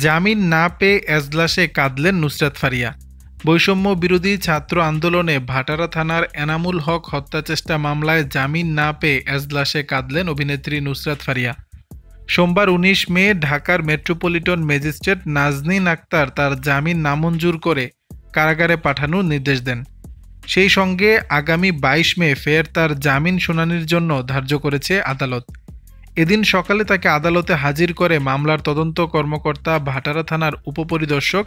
জামিন না পেয়ে এজলাসে কাঁদলেন নুসরাত ফারিয়া। বৈষম্য বিরোধী ছাত্র আন্দোলনে ভাটারা থানার এনামুল হক হত্যাচেষ্টা মামলায় জামিন না পেয়ে এজলাসে কাঁদলেন অভিনেত্রী নুসরাত ফারিয়া। সোমবার ১৯ মে ঢাকার মেট্রোপলিটন ম্যাজিস্ট্রেট নাজনীন আক্তার তার জামিন নামঞ্জুর করে কারাগারে পাঠানোর নির্দেশ দেন। সেই সঙ্গে আগামী ২২ মে ফের তার জামিন শুনানির জন্য ধার্য করেছে আদালত। এদিন সকালে তাকে আদালতে হাজির করে মামলার তদন্ত কর্মকর্তা ভাটারা থানার উপপরিদর্শক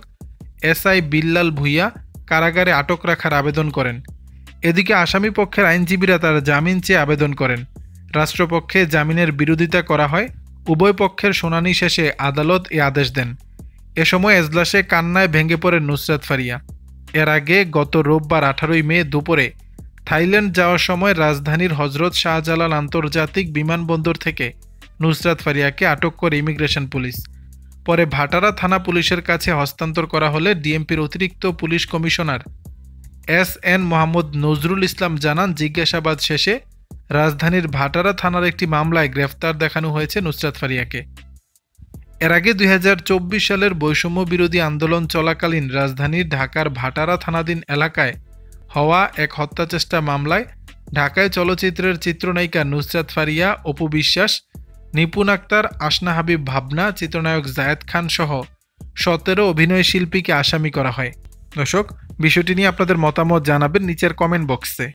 এসআই বিল্লাল ভূঁইয়া কারাগারে আটক রাখার আবেদন করেন। এদিকে আসামি পক্ষের আইনজীবীরা তার জামিন চেয়ে আবেদন করেন। রাষ্ট্রপক্ষে জামিনের বিরোধিতা করা হয়। উভয় পক্ষের শুনানি শেষে আদালত এ আদেশ দেন। এ সময় এজলাসে কান্নায় ভেঙে পড়েন নুসরাত ফারিয়া। এর আগে গত রোববার ১৮ মে দুপুরে থাইল্যান্ড যাওয়ার সময় রাজধানীর হজরত শাহজালাল আন্তর্জাতিক বিমানবন্দর থেকে নুসরাত ফারিয়াকে আটক করে ইমিগ্রেশন পুলিশ। পরে ভাটারা থানা পুলিশের কাছে হস্তান্তর করা হলে ডিএমপির অতিরিক্ত police commissioner S N. Mohammad Nazrul Islam জানান, জিজ্ঞাসাবাদ শেষে রাজধানীর ভাটারা থানার একটি মামলায় গ্রেফতার দেখানো হয়েছে নুসরাত ফারিয়াকে। এর আগে ২০২৪ সালের বৈষম্য বিরোধী আন্দোলন চলাকালীন রাজধানীর ঢাকার ভাটারা থানাধীন এলাকায় হওয়া এক হত্যাচেষ্টা মামলায় ঢাকায় চলচ্চিত্রের চিত্রনায়িকা নুসরাত ফারিয়া, অপু বিশ্বাস, নিপুণ আক্তার, আসনা হাবিব ভাবনা, চিত্রনায়ক জায়েদ খান সহ ১৭ অভিনয় শিল্পীকে আসামি করা হয়। দর্শক, বিষয়টি নিয়ে আপনাদের মতামত জানাবেন নিচের কমেন্ট বক্সে।